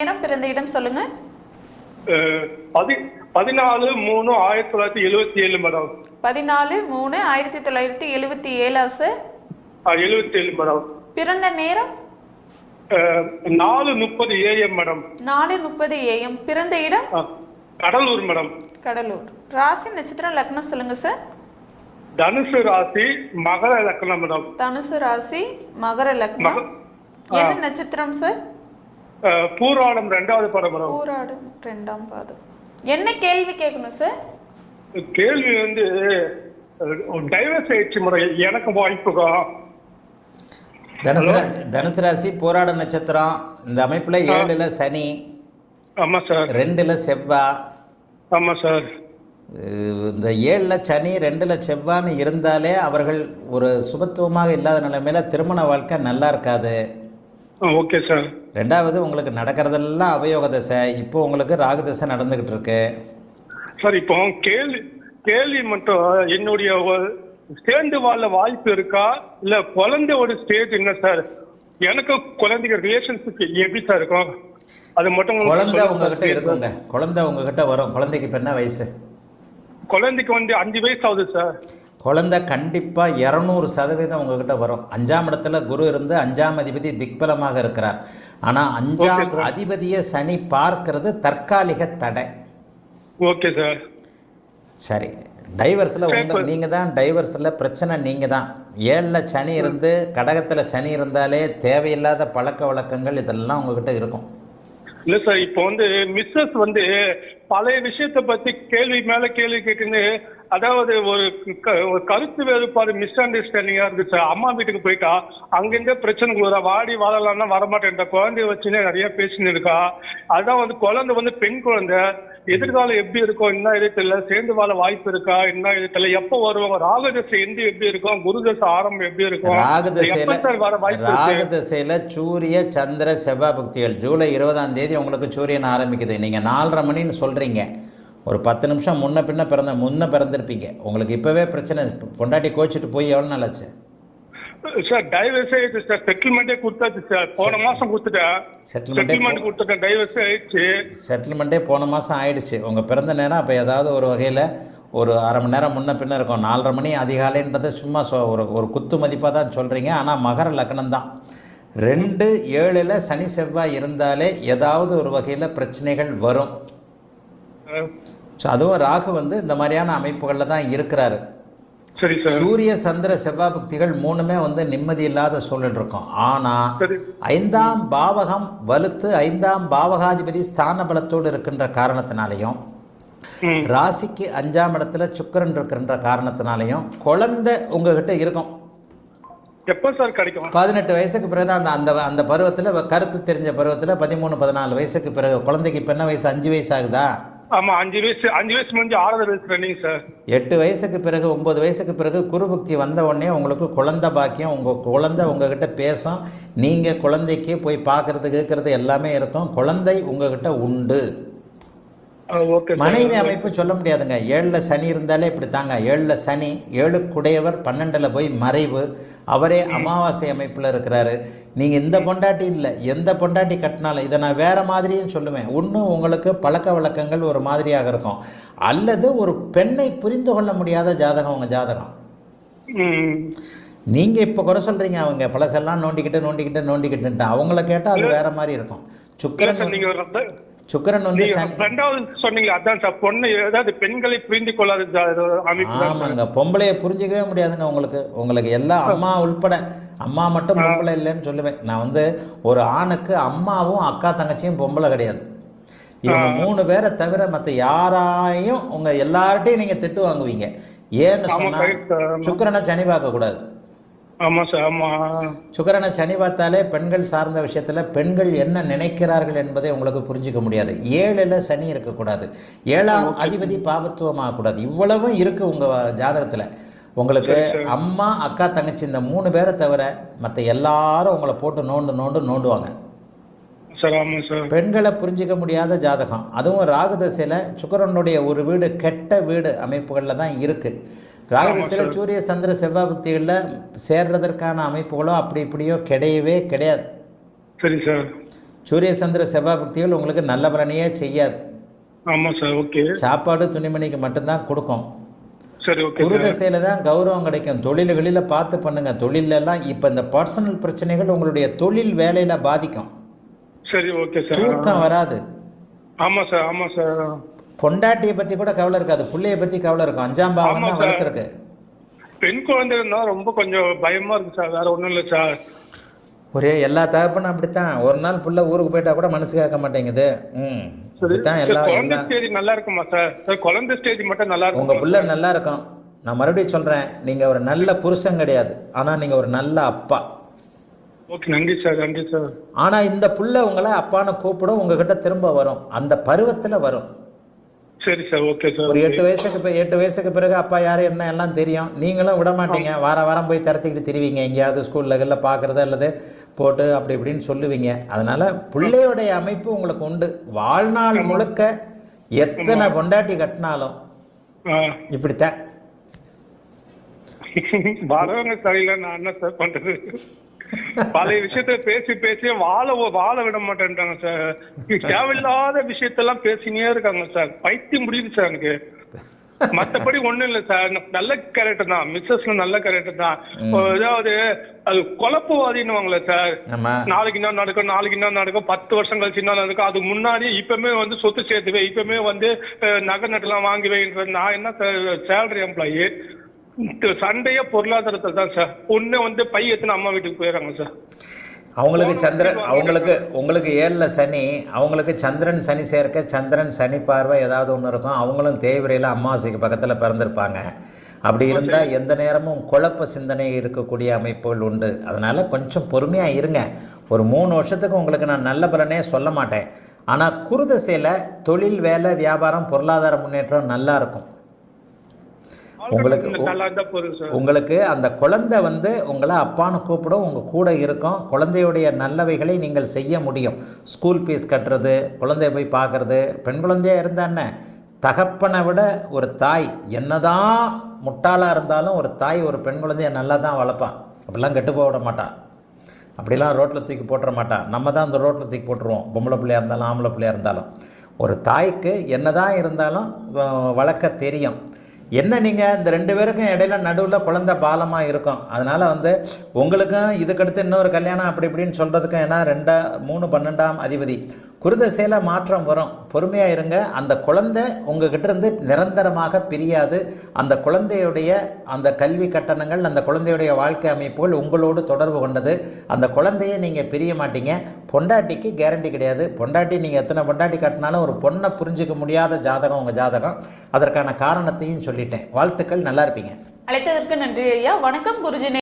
நேரம், பிறந்த இடம் சொல்லுங்க. 14/3/1977 மேடம். 14/3/1977 சார். 77 மேடம். பிறந்த நேரம் 4:30 AM மேடம். 4:30 AM. பிறந்த இடம் கடலூர் மேடம். கடலூர். ராசி நட்சத்திரம் லக்னம் சொல்லுங்க சார். தனுசு ராசி மகர லக்னம் மேடம். தனுசு ராசி மகர லக்னம். என்ன நட்சத்திரம் சார்? பூராடம் 2வது பாதம் மேடம். பூராடம் 2ஆம் பாதம். என்ன கேள்வி கேட்கணும் சார்? கேள்வி டைவர்ஸ் ஆயிடுச்சு மேடம். எனக்கு வாய்ப்புக்கா? தனுசு ராசி போராட நட்சத்திரம். இந்த அமைப்புல 7ல சனி. ஆமா சார். 2ல செவ்வாய். ஆமா சார். இந்த 7ல சனி 2ல செவ்வான்னு இருந்தாலே அவர்கள் ஒரு சுபத்துவமாக இல்லாத நிலைமையில திருமண வாழ்க்கை நல்லா இருக்காது. Okay sir. 2வது உங்களுக்கு நடக்கிறதெல்லாம் அவயோக தசை. இப்போ உங்களுக்கு ராகு தசை நடந்துகிட்டு இருக்கு சார். இப்போ கேள்வி மட்டும் என்னுடைய சேர்ந்து வாழ வாய்ப்பு இருக்கா இல்ல குழந்தை ஒரு ஸ்டேஜ் என்ன சார்? எனக்கு குழந்தைங்க ரிலேஷன்ஷிப் எப்படி சார் இருக்கும்? அது மட்டும் குழந்தை உங்ககிட்ட இருக்குங்க. குழந்தை உங்ககிட்ட வரும். குழந்தைக்கு இப்ப என்ன வயசு? குழந்தைக்கு 5 வயசு ஆகுது சார். குழந்தை கண்டிப்பாக 200% உங்ககிட்ட வரும். 5ஆம் இடத்துல குரு இருந்து 5ஆம் அதிபதி திக்பலமாக இருக்கிறார். ஆனால் 5ஆம் அதிபதியை சனி பார்க்கிறது தற்காலிக தடை. Okay sir. சரி, டைவர்ஸில் நீங்கள் தான் டைவர்ஸில் பிரச்சனை. நீங்கள் தான் 7ல சனி இருந்து கடகத்தில் சனி இருந்தாலே தேவையில்லாத பழக்க வழக்கங்கள் இதெல்லாம் உங்ககிட்ட இருக்கும். இல்ல சார், இப்போ மிஸ்ஸஸ் பழைய விஷயத்தை பத்தி கேள்வி மேல கேள்வி கேட்டுன்னு, அதாவது ஒரு கருத்து வேறுபாடு மிஸ் அண்டர்ஸ்டாண்டிங்கா இருக்கு சார். அம்மா வீட்டுக்கு போயிட்டா அங்கிருந்தே பிரச்சனை கொடுக்குறா. வாடி வாழலாம்னா வரமாட்டேன். குழந்தைய வச்சுன்னே நிறைய பேசின்னு இருக்கா. அதான் குழந்தை பெண் குழந்தை. எதிர்காலம் எப்படி இருக்கும் என்ன இது தெரியல. சேர்ந்து வாழ வாய்ப்பு இருக்கா என்ன இது தெரியல. எப்போ வருவாங்க? ராகதசை எப்படி இருக்கும்? குருதசை ஆரம்பம் எப்படி இருக்கும்? ராகதசையில சூரிய சந்திர செவ்வாய் புக்திகள் ஜூலை 20ஆம் தேதி உங்களுக்கு சூரியன் ஆரம்பிக்குது. நீங்க 4:30 மணின்னு சொல்றீங்க. ஒரு 10 நிமிஷம் முன்ன பிறந்திருப்பீங்க. உங்களுக்கு இப்பவே பிரச்சனை. பொண்டாட்டி கோச்சிட்டு போய் எவ்வளவு நாள் ஆச்சு சார்? டைவர்ஸ் ஆயிடுச்சு சார். செட்டில்மெண்டே கொடுத்தாச்சு சார். போன மாசம் கொடுத்துட்டேன். செட்டில்மெண்ட் கொடுத்துட்டேன். டைவர்ஸ் ஆயிடுச்சு. செட்டில்மெண்டே போன மாசம் ஆயிடுச்சு. உங்க பிறந்த நேரம் அப்ப ஏதாவது ஒரு வகையில ஒரு அரை மணி நேரம் முன்ன பின்ன இருக்கும். 4:30 மணி அதிகாலைன்றது சும்மா ஒரு குத்து மதிப்பாக தான் சொல்றீங்க. ஆனால் மகர லக்னம் தான். 2, 7ல் சனி செவ்வாய் இருந்தாலே ஏதாவது ஒரு வகையில் பிரச்சனைகள் வரும். ஸோ அதுவும் ராகு இந்த மாதிரியான அமைப்புகளில் தான் இருக்கிறாரு. சூரிய சந்திர செவ்வாய் புக்திகள் 3மே நிம்மதி இல்லாத சூழல் இருக்கும். ஆனால் 5ஆம் பாவகம் வலுத்து 5ஆம் பாவகாதிபதி ஸ்தான பலத்தோடு இருக்கின்ற காரணத்தினாலையும் ராசிக்கு 5ஆம் இடத்துல சுக்கிரன் இருக்கின்ற காரணத்தினாலையும் குழந்தை உங்ககிட்ட இருக்கும். எப்போ சார் கிடைக்கும்? 18 வயசுக்கு பிறகு அந்த பருவத்தில் கருத்து தெரிஞ்ச பருவத்தில் 13-14 வயசுக்கு பிறகு. குழந்தைக்கு இப்போ என்ன வயசு? 5 வயசு ஆகுதா? ஆமா, 5 வயசு முடிஞ்சு 6வது வயசு ரன்னிங் சார். 8 வயசுக்கு பிறகு 9 வயசுக்கு பிறகு குருபக்தி வந்த உடனே உங்களுக்கு குழந்தை பாக்கியம். உங்கள் குழந்தை உங்ககிட்ட பேசும். நீங்கள் குழந்தைக்கு போய் பார்க்கறது கேட்கறது எல்லாமே இருக்கும். குழந்தை உங்ககிட்ட உண்டு. மனைவி அமைப்பு சொல்ல முடியாதுங்க. 7ல் சனி இருந்தாலே இப்படி தாங்க. 7ல் சனி 7க்குடையவர் 12ல் போய் மறைவு. அவரே அமாவாசை அமைப்பில் இருக்கிறாரு. நீங்கள் இந்த பொண்டாட்டி இல்லை, எந்த பொண்டாட்டி கட்டினாலும் இதை நான் வேறு மாதிரியும் சொல்லுவேன். ஒன்று உங்களுக்கு பழக்க வழக்கங்கள் ஒரு மாதிரியாக இருக்கும், அல்லது ஒரு பெண்ணை புரிந்து கொள்ள முடியாத ஜாதகம் உங்கள் ஜாதகம். நீங்கள் இப்போ குறை சொல்கிறீங்க, அவங்க பழசெல்லாம் நோண்டிக்கிட்டு அவங்கள கேட்டால் அது வேற மாதிரி இருக்கும். சுக்கிரன் ஆமாங்க. பொம்பளைய புரிஞ்சிக்கவே முடியாதுங்க உங்களுக்கு எல்லாம் அம்மா உள்பட. அம்மா மட்டும் பொம்பளை இல்லைன்னு சொல்லுவேன் நான். ஒரு ஆணுக்கு அம்மாவும் அக்கா தங்கச்சியும் பொம்பளை கிடையாது. இவங்க 3 பேரை தவிர மற்ற யாராயும் உங்க எல்லார்ட்டையும் நீங்க திட்டு வாங்குவீங்க. ஏன்னு சொன்னா சுக்கிரனை சனி பார்க்க கூடாது. ஆமா சார். ஆமா, சுக்கிரனை சனி பார்த்தாலே பெண்கள் சார்ந்த விஷயத்துல பெண்கள் என்ன நினைக்கிறார்கள் என்பதை உங்களுக்கு புரிஞ்சிக்க முடியாது. 7ல் சனி இருக்கக்கூடாது. 7ஆம் அதிபதி பாபத்துவமாக கூடாது. இவ்வளவும் இருக்கு உங்க ஜாதகத்துல. உங்களுக்கு அம்மா அக்கா தங்கச்சி இந்த 3 பேரை தவிர மற்ற எல்லாரும் உங்களை போட்டு நோண்டுவாங்க. பெண்களை புரிஞ்சிக்க முடியாத ஜாதகம். அதுவும் ராகுதசையில சுக்கிரனுடைய ஒரு வீடு கெட்ட வீடு அமைப்புகள்ல தான் இருக்கு. ராகுதசையில் சூரிய சந்திர செவ்வாய் புக்திகளில் சேர்றதற்கான அமைப்புகளோ அப்படி இப்படியோ கிடையவே கிடையாது. சரி சார். சூரிய சந்திர செவ்வாய் புக்திகள் உங்களுக்கு நல்ல பலனையே செய்யாது. ஆமா சார். ஓகே. சாப்பாடு துணிமணிக்கு மட்டும்தான் கொடுக்கும். சரி. ஓகே. குரு தசையில் தான் கௌரவம் கிடைக்கும். தொழில்களில் பார்த்து பண்ணுங்க. தொழிலெல்லாம் இப்போ இந்த பர்சனல் பிரச்சனைகள் உங்களுடைய தொழில் வேலையில பாதிக்கும். சரி. Okay sir. தூக்கம் வராது. ஆமா சார். ஆமா சார். பொண்டாட்டியை பத்தி கூட கவலை இருக்காது, பிள்ளைய பத்தி கவலை இருக்கும். 5ஆம் பாவம் தான் வளர்த்துருக்கு. பெண் குழந்தை இருந்தா ரொம்ப கொஞ்சம் பயமா இருக்கு சார். வேற ஒண்ணும் இல்லை சார். ஒரே எல்லா தகப்பனும் அப்படித்தான். ஒரு நாள் புள்ள ஊருக்கு போயிட்டா கூட மனசு கேட்க மாட்டேங்குது. அப்படித்தான் குழந்தை ஸ்டேஜ் நல்லா இருக்குமா சார்? குழந்தை ஸ்டேஜ் மட்டும் நல்லா இருக்கும். உங்க புள்ள நல்லா இருக்கும். நான் மறுபடியும் சொல்றேன், நீங்க ஒரு நல்ல புருஷன் கிடையாது, ஆனா நீங்க ஒரு நல்ல அப்பா. ஓகே. நன்றி சார். நன்றி சார். ஆனா இந்த புள்ள உங்களை அப்பான்னு கூப்பிடும், உங்ககிட்ட திரும்ப வரும், அந்த பருவத்துல வரும். சரி சார். Okay sir. ஒரு 8 வயசுக்கு பிறகு அப்பா யாரு என்ன எல்லாம் தெரியும். நீங்களும் விட மாட்டீங்க, வாரம் போய் திறத்திக்கிட்டு திரிவீங்க எங்கேயாவது ஸ்கூல்ல பார்க்கறது அல்லது போட்டு அப்படி இப்படின்னு சொல்லுவீங்க. அதனால பிள்ளையுடைய அமைப்பு உங்களுக்கு உண்டு. வாழ்நாள் முழுக்க எத்தனை பொண்டாட்டி கட்டினாலும் இப்படித்தான். வரவங்க சரியில்லை, நான் என்ன சார் பண்றது? பழைய விஷயத்த பேசி வாழ விட மாட்டேன்றாங்க சார். தேவையில்லாத விஷயத்தெல்லாம் பேசினே இருக்காங்க சார். பைத்தியம் முடியுது சார் எனக்கு. மற்றபடி ஒண்ணும் இல்லை சார். நல்ல கேரக்டர் தான், மிஸ்ஸஸ்ல நல்ல கேரக்டர் தான். ஏதாவது அது குழப்பவாதின்னு சார். நாளைக்கு என்ன நடக்கும் 10 வருஷம் கழிச்சு என்ன நடக்கும், அது முன்னாடி இப்பவுமே சொத்து சேர்த்துவேன், இப்பவுமே நகை நட்டுலாம் வாங்குவேன். நான் என்ன சேலரி எம்ப்ளாயி. சண்டையே பொருளாதாரத்தை தான் சார். பொண்ணு பை எத்தனை அம்மா வீட்டுக்கு போயிடறாங்க சார். அவங்களுக்கு சந்திரன், உங்களுக்கு 7ல் சனி, அவங்களுக்கு சந்திரன் சனி சேர்க்க, சந்திரன் சனி பார்வை ஏதாவது ஒன்று இருக்கும். அவங்களும் தேய்விரையில் அமாவாசைக்கு பக்கத்தில் பிறந்திருப்பாங்க. அப்படி இருந்தால் எந்த நேரமும் குழப்ப சிந்தனை இருக்கக்கூடிய அமைப்புகள் உண்டு. அதனால் கொஞ்சம் பொறுமையாக இருங்க. ஒரு 3 வருஷத்துக்கு உங்களுக்கு நான் நல்ல பலனே சொல்ல மாட்டேன். ஆனால் குருதசையில் தொழில், வேலை, வியாபாரம், பொருளாதார முன்னேற்றம் நல்லா இருக்கும். உங்களுக்கு அந்த குழந்தை உங்களை அப்பான்னு கூப்பிடும், உங்கள் கூட இருக்கும். குழந்தையுடைய நல்லவைகளை நீங்கள் செய்ய முடியும். ஸ்கூல் ஃபீஸ் கட்டுறது, குழந்தைய போய் பார்க்குறது. பெண் குழந்தையாக இருந்தானே, தகப்பனை விட ஒரு தாய் என்னதான் முட்டாளாக இருந்தாலும் ஒரு தாய் ஒரு பெண் குழந்தைய நல்லா தான் வளர்ப்பான். அப்படிலாம் கெட்டு போக விட மாட்டான். அப்படிலாம் ரோட்டில் தூக்கி போட்டுற மாட்டான். நம்ம தான் அந்த ரோட்டில் தூக்கி போட்டுருவோம். பொம்பளை பிள்ளையாக இருந்தாலும் ஆம்பளை பிள்ளையாக இருந்தாலும். ஒரு தாய்க்கு என்ன தான் இருந்தாலும் வளர்க்க தெரியும். என்ன நீங்கள் இந்த 2 பேருக்கும் இடையில நடுவில் குழந்தை பாலமாக இருக்கும். அதனால் உங்களுக்கும் இதுக்கடுத்து இன்னொரு கல்யாணம் அப்படி இப்படின்னு சொல்கிறதுக்கும், ஏன்னா 2, 3, 12ஆம் அதிபதி குருதசையில் மாற்றம் வரும். பொறுமையாக இருங்க. அந்த குழந்தை உங்ககிட்ட இருந்து நிரந்தரமாக பிரியாது. அந்த குழந்தையுடைய அந்த கல்வி கட்டணங்கள், அந்த குழந்தையுடைய வாழ்க்கை அமைப்புகள் உங்களோடு தொடர்பு கொண்டது. அந்த குழந்தையை நீங்கள் பிரிய மாட்டீங்க. பொண்டாட்டிக்கு கேரண்டி கிடையாது. பொண்டாட்டி நீங்கள் எத்தனை பொண்டாட்டி கட்டினாலும் ஒரு பொண்ணை புரிஞ்சிக்க முடியாத ஜாதகம் உங்கள் ஜாதகம். அதற்கான காரணத்தையும் சொல்லிட்டேன். வாழ்த்துக்கள், நல்லா இருப்பீங்க. அழைத்ததற்கு நன்றி ஐயா. வணக்கம் குருஜி.